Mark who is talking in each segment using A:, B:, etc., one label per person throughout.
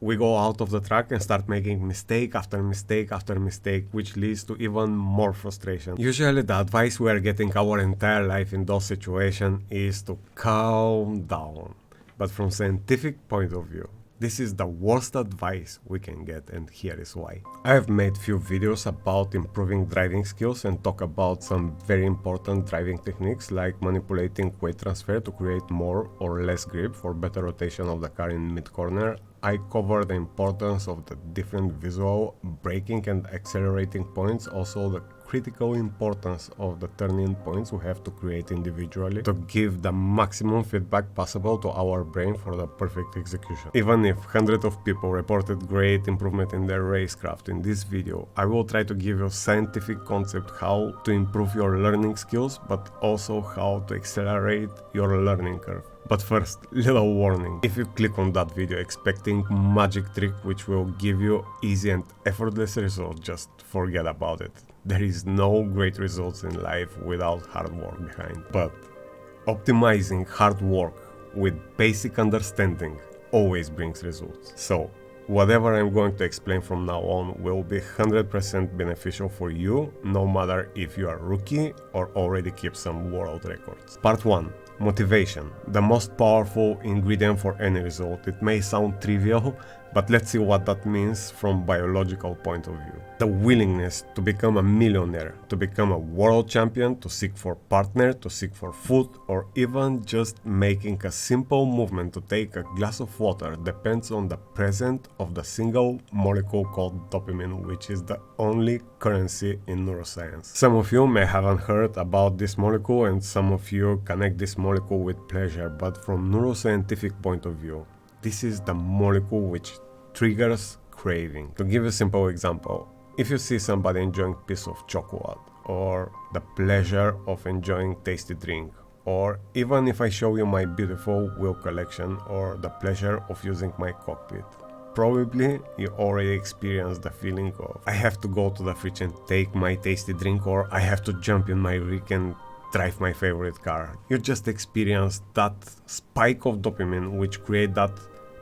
A: we go out of the track and start making mistake after mistake after mistake, which leads to even more frustration. Usually the advice we are getting our entire life in those situations is to calm down. But from scientific point of view, this is the worst advice we can get, and here is why. I have made few videos about improving driving skills and talk about some very important driving techniques like manipulating weight transfer to create more or less grip for better rotation of the car in mid-corner. I cover the importance of the different visual, braking and accelerating points, also the critical importance of the turning points we have to create individually to give the maximum feedback possible to our brain for the perfect execution. Even if hundreds of people reported great improvement in their racecraft in this video, I will try to give you a scientific concept how to improve your learning skills, but also how to accelerate your learning curve. But first, little warning, if you click on that video expecting magic trick which will give you easy and effortless results, just forget about it. There is no great results in life without hard work behind. But optimizing hard work with basic understanding always brings results. So whatever I'm going to explain from now on will be 100% beneficial for you, no matter if you are rookie or already keep some world records. Part 1. Motivation, the most powerful ingredient for any result. It may sound trivial, but let's see what that means from biological point of view. The willingness to become a millionaire, to become a world champion, to seek for partner, to seek for food, or even just making a simple movement to take a glass of water depends on the presence of the single molecule called dopamine, which is the only currency in neuroscience. Some of you may haven't heard about this molecule, and some of you connect this molecule with pleasure, but from neuroscientific point of view, this is the molecule which triggers craving. To give a simple example, if you see somebody enjoying a piece of chocolate, or the pleasure of enjoying tasty drink, or even if I show you my beautiful wheel collection or the pleasure of using my cockpit, probably you already experienced the feeling of I have to go to the fridge and take my tasty drink, or I have to jump in my rig and drive my favorite car. You just experienced that spike of dopamine which create that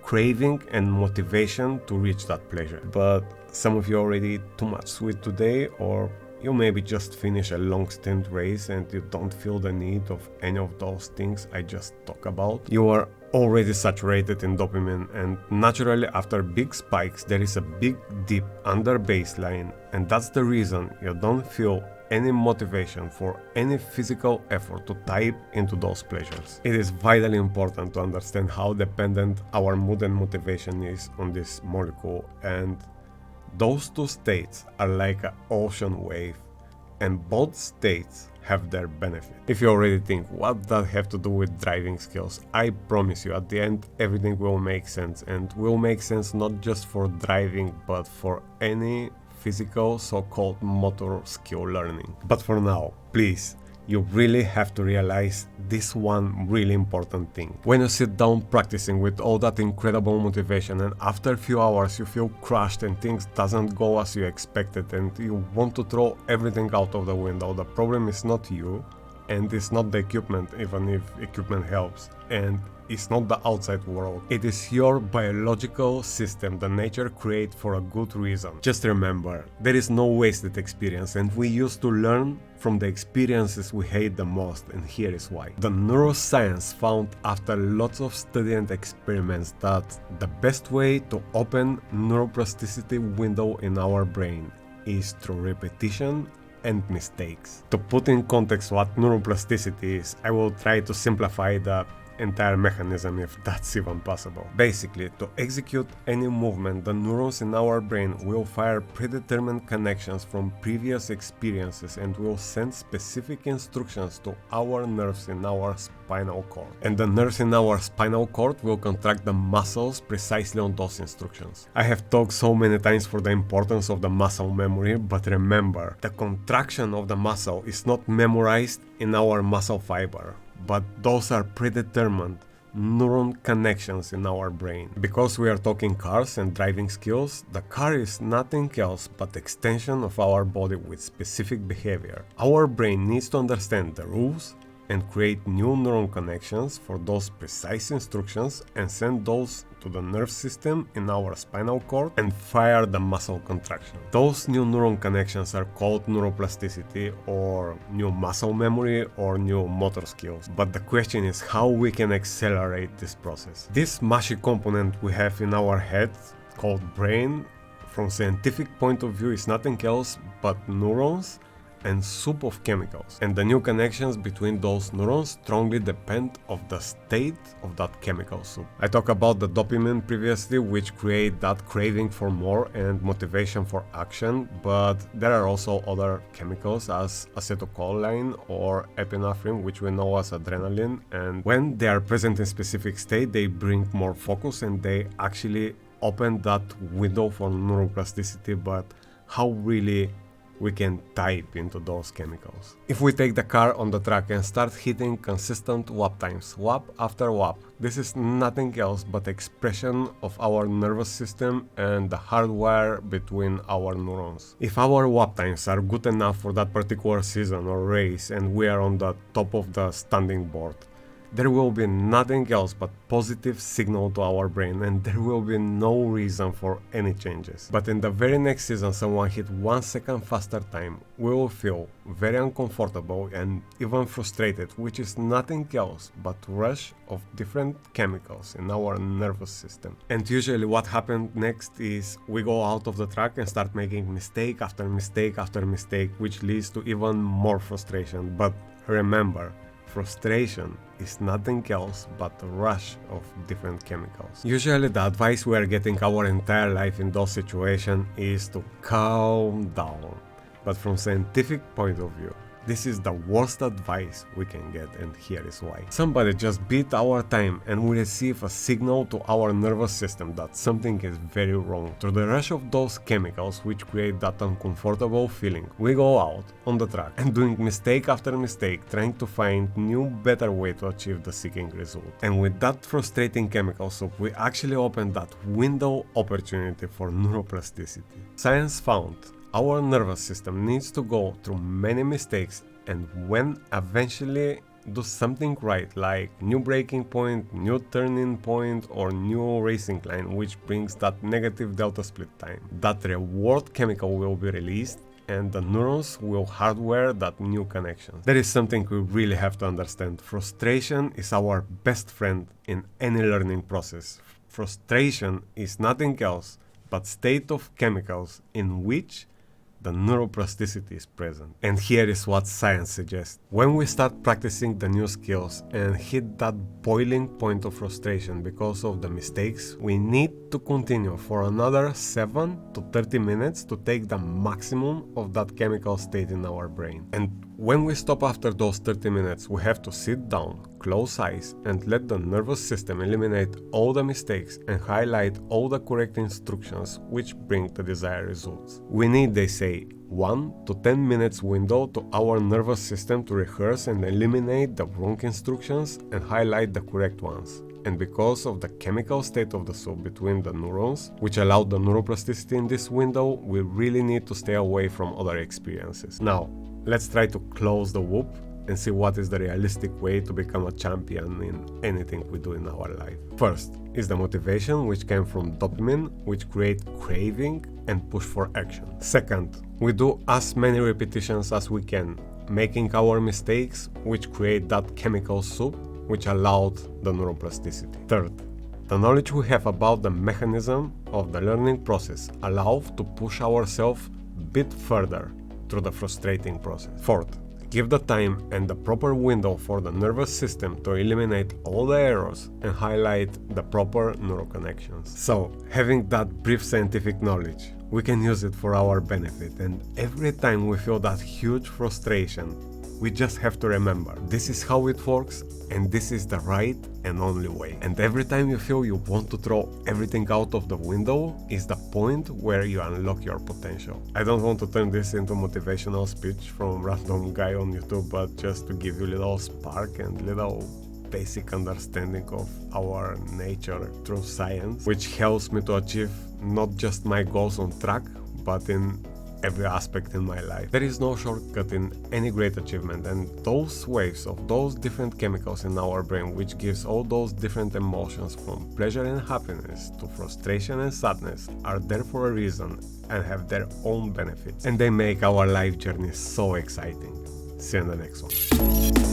A: craving and motivation to reach that pleasure. But some of you already eat too much sweet today, or you maybe just finish a long stint race and you don't feel the need of any of those things I just talked about. You are already saturated in dopamine, and naturally after big spikes there is a big dip under baseline, and that's the reason you don't feel any motivation for any physical effort to type into those pleasures. It is vitally important to understand how dependent our mood and motivation is on this molecule, and those two states are like an ocean wave, and both states have their benefit. If you already think what does that have to do with driving skills, I promise you at the end everything will make sense, and will make sense not just for driving but for any physical so-called motor skill learning. But for now, please, you really have to realize this one really important thing. When you sit down practicing with all that incredible motivation, and after a few hours you feel crushed and things doesn't go as you expected and you want to throw everything out of the window, the problem is not you, and it's not the equipment, even if equipment helps, and it's not the outside world. It is your biological system that nature creates for a good reason. Just remember, there is no wasted experience, and we used to learn from the experiences we hate the most, and here is why. The neuroscience found after lots of study and experiments that the best way to open neuroplasticity window in our brain is through repetition and mistakes. To put in context what neuroplasticity is, I will try to simplify the entire mechanism if that's even possible. Basically, to execute any movement, the neurons in our brain will fire predetermined connections from previous experiences and will send specific instructions to our nerves in our spinal cord. And the nerves in our spinal cord will contract the muscles precisely on those instructions. I have talked so many times for the importance of the muscle memory, but remember, the contraction of the muscle is not memorized in our muscle fiber, but those are predetermined neuron connections in our brain. Because we are talking cars and driving skills, the car is nothing else but extension of our body with specific behavior. Our brain needs to understand the rules, and create new neuron connections for those precise instructions and send those to the nerve system in our spinal cord and fire the muscle contraction. Those new neuron connections are called neuroplasticity or new muscle memory or new motor skills. But the question is how we can accelerate this process. This mushy component we have in our head called brain, from scientific point of view, is nothing else but neurons and soup of chemicals, and the new connections between those neurons strongly depend of the state of that chemical soup. I talked about the dopamine previously, which create that craving for more and motivation for action, but there are also other chemicals as acetylcholine or epinephrine, which we know as adrenaline, and when they are present in specific state, they bring more focus and they actually open that window for neuroplasticity. But how really we can type into those chemicals? If we take the car on the track and start hitting consistent wap times, wap after wap, this is nothing else but expression of our nervous system and the hardware between our neurons. If our wap times are good enough for that particular season or race and we are on the top of the standing board, there will be nothing else but positive signal to our brain and there will be no reason for any changes. But in the very next season someone hit 1 second faster time, we will feel very uncomfortable and even frustrated, which is nothing else but rush of different chemicals in our nervous system. And usually what happens next is we go out of the track and start making mistake after mistake after mistake, which leads to even more frustration. But remember, frustration is nothing else but a rush of different chemicals. Usually the advice we are getting our entire life in those situations is to calm down. But from scientific point of view, this is the worst advice we can get, and here is why. Somebody just beat our time and we receive a signal to our nervous system that something is very wrong. Through the rush of those chemicals which create that uncomfortable feeling, we go out on the track and doing mistake after mistake, trying to find new better way to achieve the seeking result. And with that frustrating chemical soup, we actually open that window opportunity for neuroplasticity. Science found our nervous system needs to go through many mistakes, and when eventually do something right, like new braking point, new turning point, or new racing line, which brings that negative delta split time, that reward chemical will be released and the neurons will hardware that new connection. That is something we really have to understand. Frustration is our best friend in any learning process. Frustration is nothing else but state of chemicals in which the neuroplasticity is present. And here is what science suggests. When we start practicing the new skills and hit that boiling point of frustration because of the mistakes, we need to continue for another 7 to 30 minutes to take the maximum of that chemical state in our brain. And when we stop after those 30 minutes, we have to sit down, close eyes, and let the nervous system eliminate all the mistakes and highlight all the correct instructions which bring the desired results. We need, they say, 1 to 10 minutes window to our nervous system to rehearse and eliminate the wrong instructions and highlight the correct ones. And because of the chemical state of the soup between the neurons, which allow the neuroplasticity in this window, we really need to stay away from other experiences. Now, let's try to close the loop and see what is the realistic way to become a champion in anything we do in our life. First is the motivation, which came from dopamine, which create craving and push for action. Second, we do as many repetitions as we can, making our mistakes, which create that chemical soup, which allowed the neuroplasticity. Third, the knowledge we have about the mechanism of the learning process allows to push ourselves a bit further through the frustrating process. Fourth, give the time and the proper window for the nervous system to eliminate all the errors and highlight the proper neuroconnections. So, having that brief scientific knowledge, we can use it for our benefit, and every time we feel that huge frustration, we just have to remember, this is how it works and this is the right and only way. And every time you feel you want to throw everything out of the window is the point where you unlock your potential. I don't want to turn this into motivational speech from random guy on YouTube, but just to give you a little spark and little basic understanding of our nature through science, which helps me to achieve not just my goals on track, but in every aspect in my life. There is no shortcut in any great achievement, and those waves of those different chemicals in our brain, which gives all those different emotions from pleasure and happiness to frustration and sadness, are there for a reason and have their own benefits, and they make our life journey so exciting. See you in the next one.